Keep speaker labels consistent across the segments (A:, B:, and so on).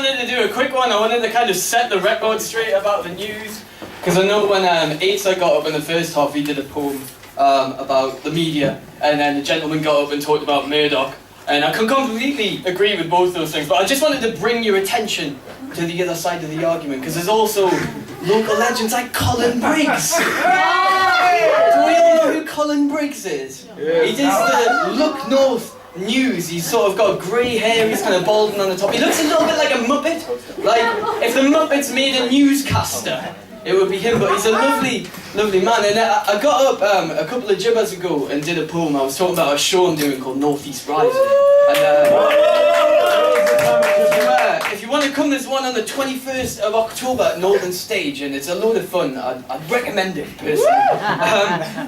A: wanted to do a quick one. I wanted to kind of set the record straight about the news. Because I know when Aids got up in the first half, he did a poem about the media. And then the gentleman got up and talked about Murdoch. And I can completely agree with both those things. But I just wanted to bring your attention to the other side of the argument. Because there's also local legends like Colin Briggs. Do we all know who Colin Briggs is? Yeah. He does the Look North news. He's sort of got grey hair, he's kind of balding on the top. He looks a little bit like a Muppet. Like, if the Muppets made a newscaster, it would be him, but he's a lovely, lovely man. And I got up a couple of jibbers ago and did a poem. I was talking about a show I'm doing called Northeast Rising. And if you want to come, there's one on the 21st of October at Northern Stage, and it's a load of fun. I'd recommend it, personally.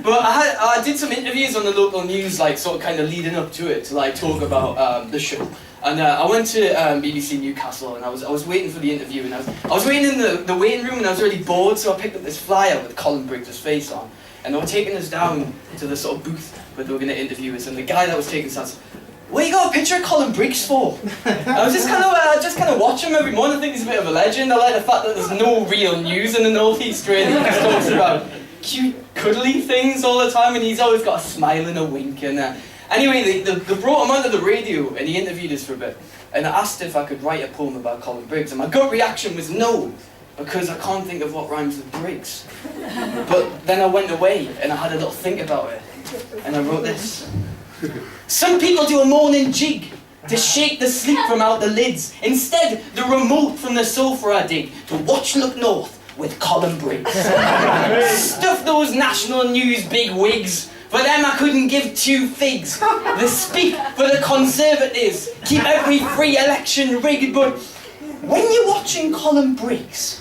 A: But I did some interviews on the local news, like, sort of kind of leading up to it, to like talk about the show. And I went to BBC Newcastle, and I was waiting for the interview, and I was waiting in the waiting room, and I was really bored, so I picked up this flyer with Colin Briggs' face on, and they were taking us down to the sort of booth where they were going to interview us, and the guy that was taking us said, "What you got a picture of Colin Briggs for?" I was just kind of watch him every morning. I think he's a bit of a legend. I like the fact that there's no real news in the Northeast, really. He just talks about cute, cuddly things all the time, and he's always got a smile and a wink. And anyway, they brought him onto the radio, and he interviewed us for a bit. And I asked if I could write a poem about Colin Briggs, and my gut reaction was no, because I can't think of what rhymes with Briggs. But then I went away, and I had a little think about it, and I wrote this. Some people do a morning jig to shake the sleep from out the lids. Instead, the remote from the sofa I dig to watch Look North with Colin Briggs. Stuff those national news big wigs. For them I couldn't give two figs. They speak for the Conservatives, keep every free election rigged, but when you're watching Colin Briggs,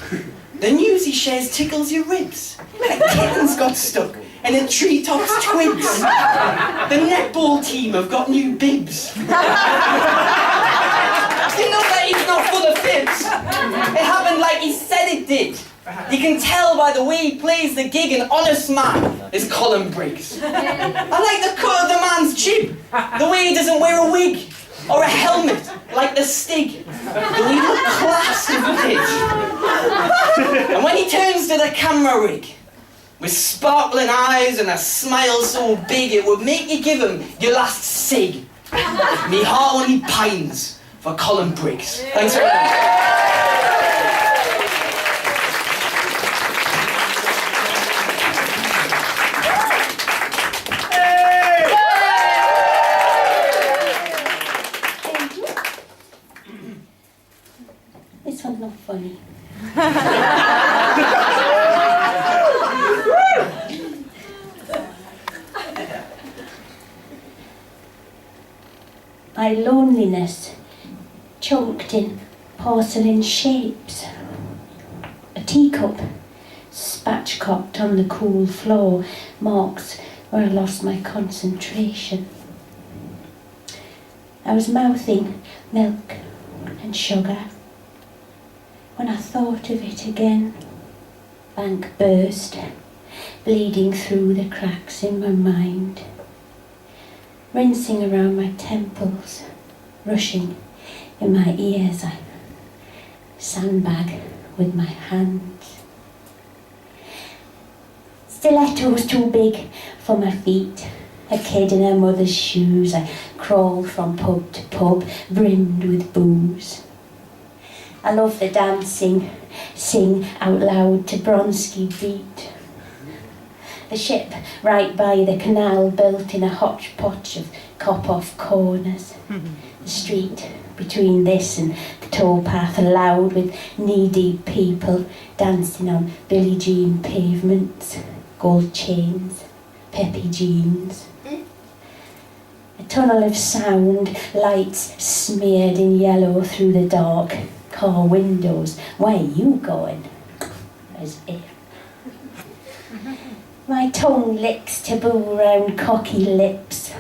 A: the news he shares tickles your ribs. A kitten's got stuck and a treetop's twigs. The netball team have got new bibs. You know that he's not full of fibs. It happened like he said it did. You can tell by the way he plays the gig, an honest man is Colin Briggs. I like the cut of the man's jib, the way he doesn't wear a wig, or a helmet, like the Stig. The way he looks class as a kid. And when he turns to the camera rig, with sparkling eyes and a smile so big it would make you give him your last cig. Me heart only pines for Colin Briggs. Thanks very much.
B: This one's not funny. My loneliness chunked in porcelain shapes. A teacup spatchcocked on the cool floor marks where I lost my concentration. I was mouthing milk and sugar. When I thought of it again, bank burst, bleeding through the cracks in my mind. Rinsing around my temples, rushing in my ears, I sandbag with my hands. Stilettos too big for my feet, a kid in her mother's shoes, I crawled from pub to pub, brimmed with booze. I love the dancing, sing out loud to Bronski beat. The ship right by the canal built in a hodgepodge of cop-off corners. The street between this and the towpath loud with knee-deep people dancing on Billie Jean pavements, gold chains, peppy jeans. A tunnel of sound, lights smeared in yellow through the dark car windows. Where are you going? As if. My tongue licks taboo round cocky lips.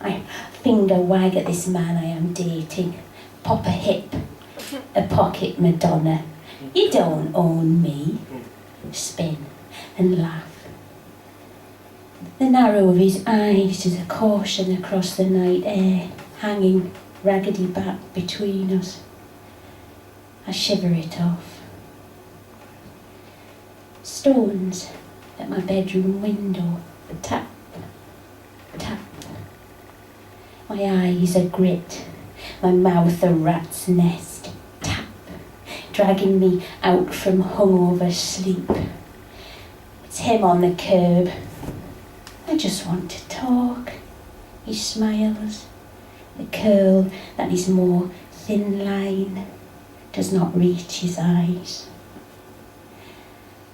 B: I finger wag at this man I am dating. Pop a hip, a pocket Madonna. You don't own me. Spin and laugh. The narrow of his eyes is a caution across the night air, hanging raggedy back between us. I shiver it off. Stones at my bedroom window, tap, tap. My eyes are grit, my mouth a rat's nest, tap, dragging me out from hungover sleep. It's him on the curb. I just want to talk. He smiles. The curl that is more thin line does not reach his eyes.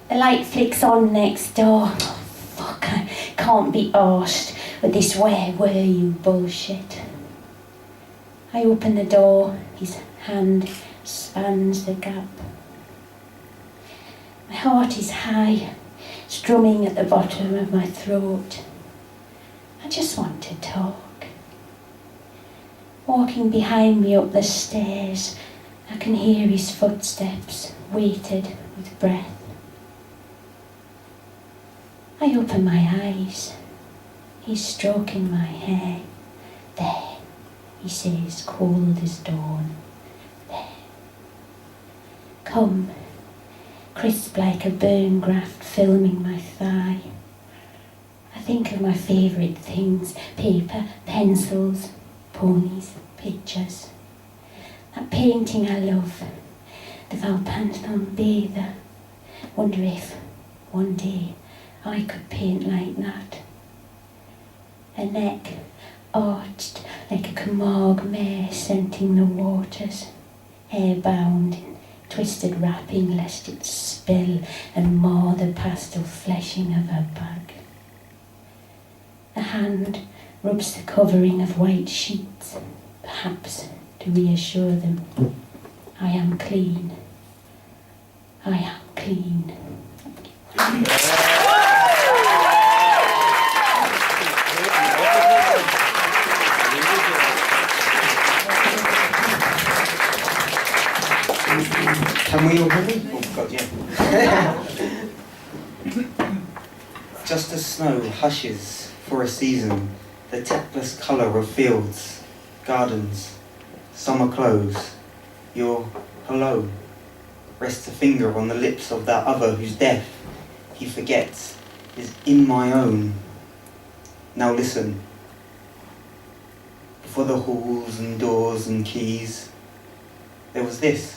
B: The light flicks on next door. Oh, fuck, I can't be arsed with this where were you bullshit. I open the door, his hand spans the gap. My heart is high, strumming at the bottom of my throat. I just want to talk. Walking behind me up the stairs, I can hear his footsteps, weighted with breath. I open my eyes. He's stroking my hair. There, he says, cold as dawn. There. Come, crisp like a burn graft filming my thigh. I think of my favourite things, paper, pencils, ponies, pictures. That painting I love, the Valpanton bather. Wonder if one day I could paint like that. A neck arched like a Camargue mare scenting the waters, hair bound in twisted wrapping lest it spill and mar the pastel fleshing of her back. A hand rubs the covering of white sheets, perhaps to reassure them. I am clean. I am clean.
C: Can we all hear me? Oh God, yeah. Just as snow hushes for a season, the tactless colour of fields, gardens, summer clothes, your hello rests a finger on the lips of that other whose death, he forgets, is in my own. Now listen. Before the halls and doors and keys, there was this.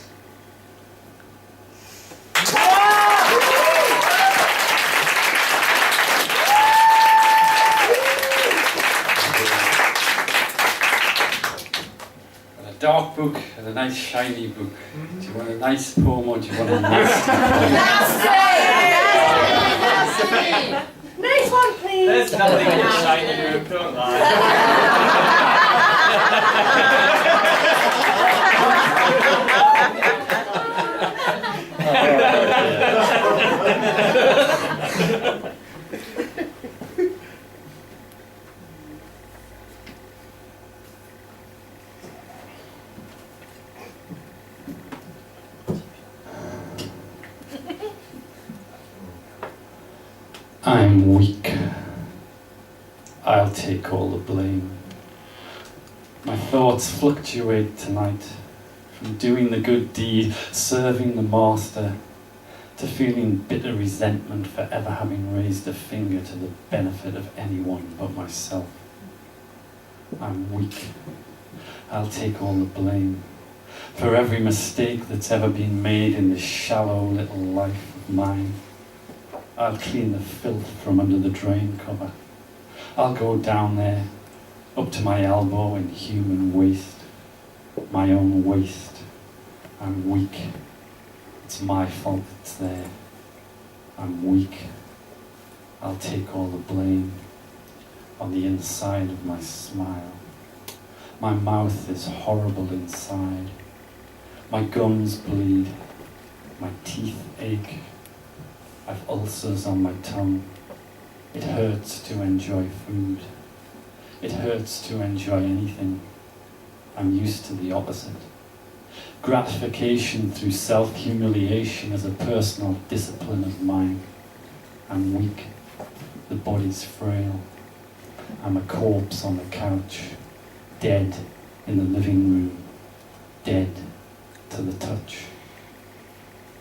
D: Dark book and a nice shiny book. Do you want a nice poem or do you want a nasty poem?
E: Nice one, please.
A: There's nothing in the shiny room, don't lie.
D: I'm weak. I'll take all the blame. My thoughts fluctuate tonight, from doing the good deed, serving the master, to feeling bitter resentment for ever having raised a finger to the benefit of anyone but myself. I'm weak. I'll take all the blame for every mistake that's ever been made in this shallow little life of mine. I'll clean the filth from under the drain cover. I'll go down there, up to my elbow in human waste, my own waste. I'm weak. It's my fault it's there. I'm weak. I'll take all the blame on the inside of my smile. My mouth is horrible inside. My gums bleed. My teeth ache. I've ulcers on my tongue. It hurts to enjoy food. It hurts to enjoy anything. I'm used to the opposite. Gratification through self-humiliation is a personal discipline of mine. I'm weak. The body's frail. I'm a corpse on the couch. Dead in the living room. Dead to the touch.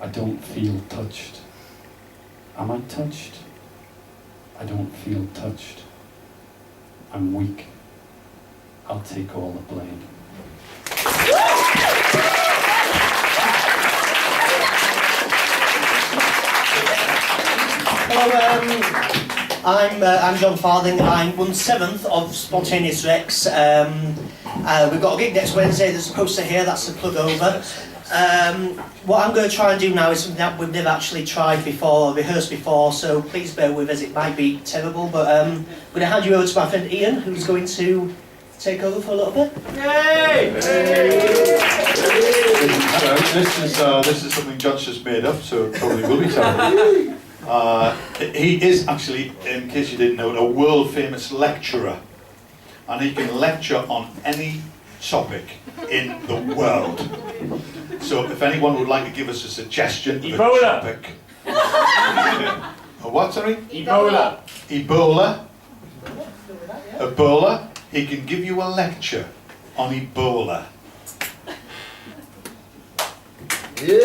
D: I don't feel touched. Am I touched? I don't feel touched. I'm weak. I'll take all the blame.
F: Hello, I'm John Farthing. I'm 1/7 of Spontaneous Rex. We've got a gig next Wednesday. There's a poster here. That's the plug over. What I'm going to try and do now is something that we've never actually tried before or rehearsed before, so please bear with us. It might be terrible, but I'm going to hand you over to my friend Ian, who's going to take over for a little bit.
G: Yay! Hello, this is something John's just made up, so it probably will be terrible. He is actually, in case you didn't know, a world famous lecturer, and he can lecture on any topic in the world. So if anyone would like to give us a suggestion of a topic. A what, sorry?
E: Ebola.
G: Ebola. Ebola. He can give you a lecture on Ebola. Thank you.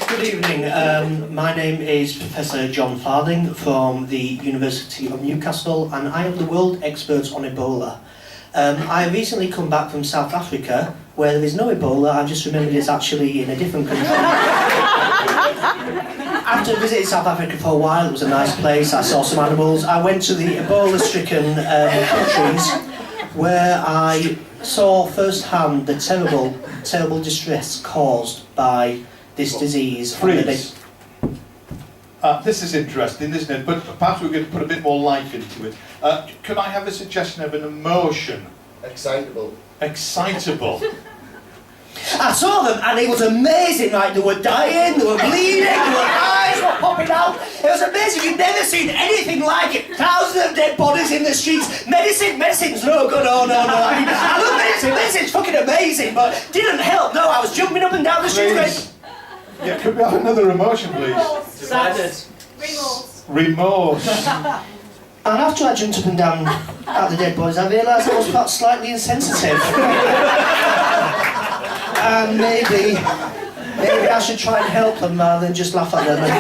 F: Good evening. My name is Professor John Farthing from the University of Newcastle, and I am the world expert on Ebola. I recently come back from South Africa, where there is no Ebola. I just remembered it's actually in a different country. After visiting South Africa for a while, it was a nice place. I saw some animals. I went to the Ebola-stricken countries, where I saw firsthand the terrible distress caused by this disease.
G: Freeze. This is interesting, isn't it? But perhaps we're going to put a bit more life into it. Could I have a suggestion of an emotion?
E: Excitable.
G: Excitable.
F: I saw them and it was amazing, like they were dying, they were bleeding, their eyes were popping out. It was amazing, you've never seen anything like it. Thousands of dead bodies in the streets. Medicine's no good, oh no. I mean, I love medicine's fucking amazing, but didn't help, no, I was jumping up and down the street going...
G: Yeah, could we have another emotion, please?
E: Sadness.
G: Remorse.
F: And after I jumped up and down at the dead bodies, I realised I was perhaps slightly insensitive. And maybe I should try and help them rather than just laugh at them. And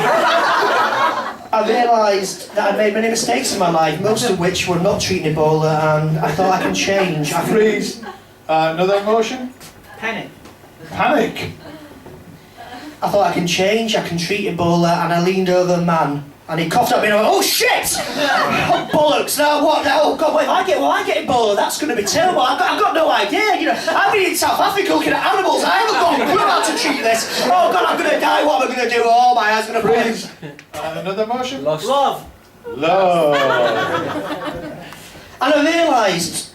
F: I realised that I made many mistakes in my life, most of which were not treating Ebola, and I thought I can change.
G: Freeze. Another emotion?
E: Panic.
G: Panic.
F: I thought I can change, I can treat Ebola, and I leaned over a man. And he coughed at me and I went, oh shit! Oh bollocks, now what? Now, oh god, if I get Ebola, that's going to be terrible. I've got no idea, you know. I've been in South Africa looking at animals, I haven't got a clue how to treat this. Oh god, I'm going to die, what am I going to do? Oh, my eyes going to
G: Freeze. Another emotion?
F: Love.
G: Love.
F: And I realised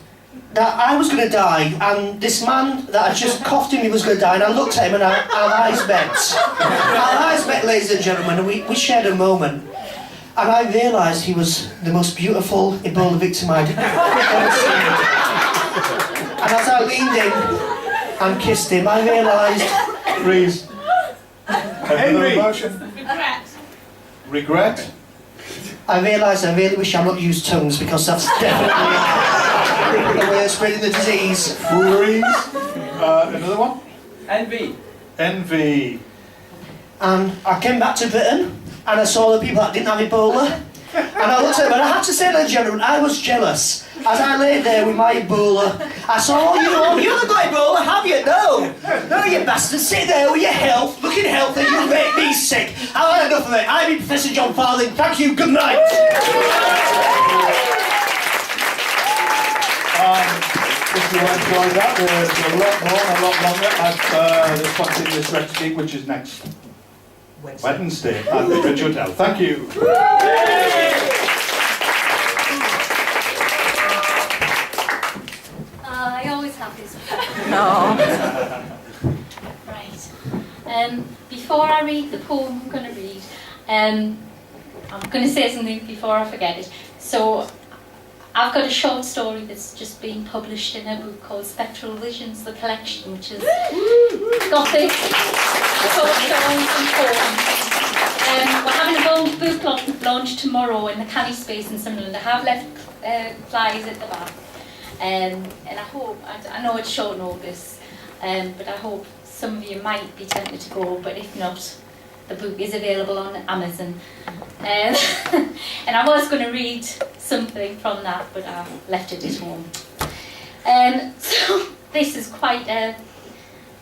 F: that I was going to die, and this man that had just coughed in me was going to die, and I looked at him and our eyes met. Our eyes met, ladies and gentlemen, and we shared a moment. And I realised he was the most beautiful Ebola victim I'd ever seen. And as I leaned in and kissed him, I realised...
G: Freeze. Another emotion? Regret?
F: I realised I really wish I not used tongues, because that's definitely the way of spreading the disease.
G: Freeze. Another one?
A: Envy.
G: Envy.
F: And I came back to Britain, and I saw the people that didn't have Ebola, and I looked at them, and I had to say, ladies and gentlemen, I was jealous. As I lay there with my Ebola, I saw, oh, you haven't got Ebola, have you? No, you bastard, sit there with your health, looking healthy, you make me sick. I've had enough of it. I've been Professor John Farthing, thank you, good night.
G: If you enjoyed that, there's a lot more and a lot longer at the Spontaneous Rex gig, which is next Wednesday at the Ridge Hotel. Thank you.
H: I always have this.
I: No.
H: Right. Before I read the poem I'm going to read, I'm going to say something before I forget it. So, I've got a short story that's just been published in a book called Spectral Visions, the collection, which has got the short stories and poems. We're having a book launch tomorrow in the Canny Space in Sunderland. I have left flyers at the back. And I hope, I know it's short notice, but I hope some of you might be tempted to go, but if not, the book is available on Amazon. And I was going to read something from that, but I left it at home. So this is quite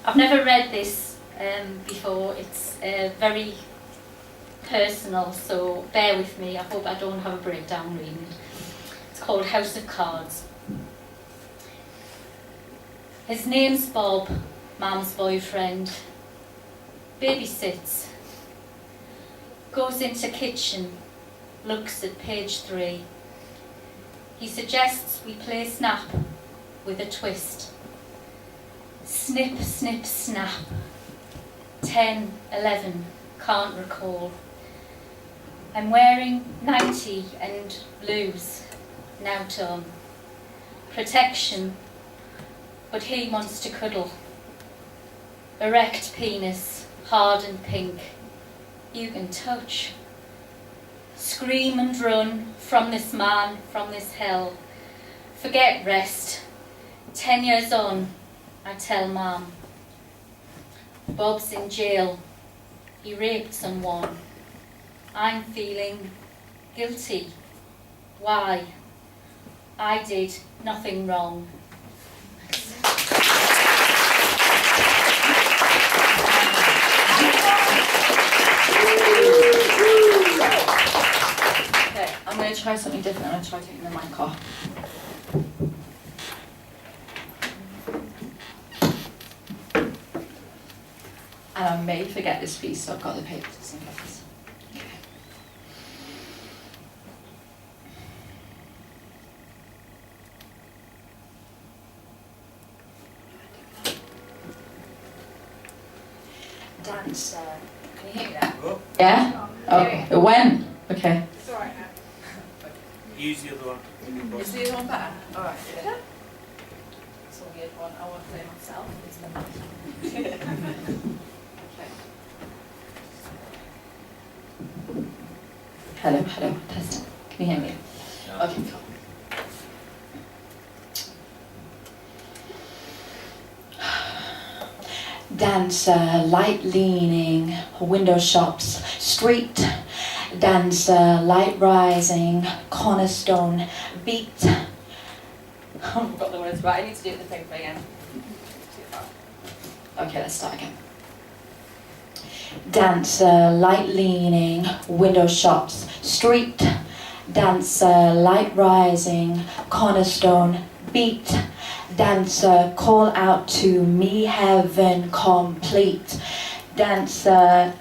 H: I've never read this before. It's very personal, so bear with me. I hope I don't have a breakdown reading it. It's called House of Cards. His name's Bob, Mum's boyfriend. Babysits. Goes into kitchen, looks at page 3. He suggests we play snap with a twist. Snip, snip, snap. 10, 11, can't recall. I'm wearing 90 and blues, now Tom. Protection, but he wants to cuddle. Erect penis, hard and pink. You can touch. Scream and run from this man, from this hell. Forget rest. 10 years on, I tell Mum. Bob's in jail. He raped someone. I'm feeling guilty. Why? I did nothing wrong.
I: Okay, I'm going to try something different. I'm going to try taking the mic off. And I may forget this piece, so I've got the paper just in case. Okay. Dance. Can you hear me there?
E: Oh.
I: Yeah? Oh, it went? Okay.
E: It's alright now. Use the other one.
I: Is the other one better? Alright. Yeah. It's a weird one. I won't play myself. It's the mic. Okay. Hello, hello. Testing. Can you hear me? Okay, cool. Dancer, light leaning, window shops, street. Dancer, light rising, cornerstone, beat. I've got the words right. I need to do it the paper again. Okay, let's start again. Dancer, light leaning, window shops, street. Dancer, light rising, cornerstone, beat. Dancer, call out to me, heaven complete. Dancer,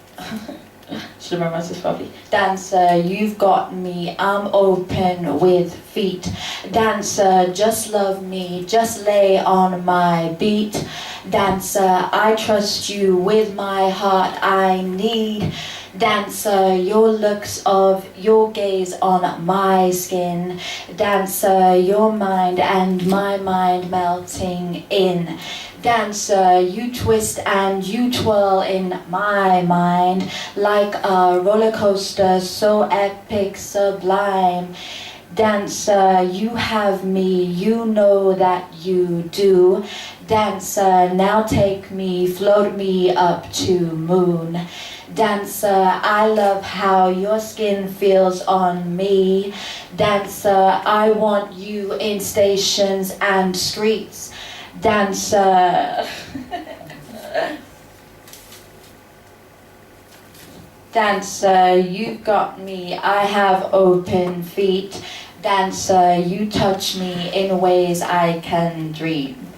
I: should have memorized this properly. Dancer, you've got me, I'm open with feet. Dancer, just love me, just lay on my beat. Dancer, I trust you with my heart I need. Dancer, your looks of your gaze on my skin. Dancer, your mind and my mind melting in. Dancer, you twist and you twirl in my mind like a roller coaster so epic, sublime. Dancer, you have me, you know that you do. Dancer, now take me, float me up to moon. Dancer, I love how your skin feels on me. Dancer, I want you in stations and streets. Dancer. Dancer, you've got me, I have open feet. Dancer, you touch me in ways I can dream.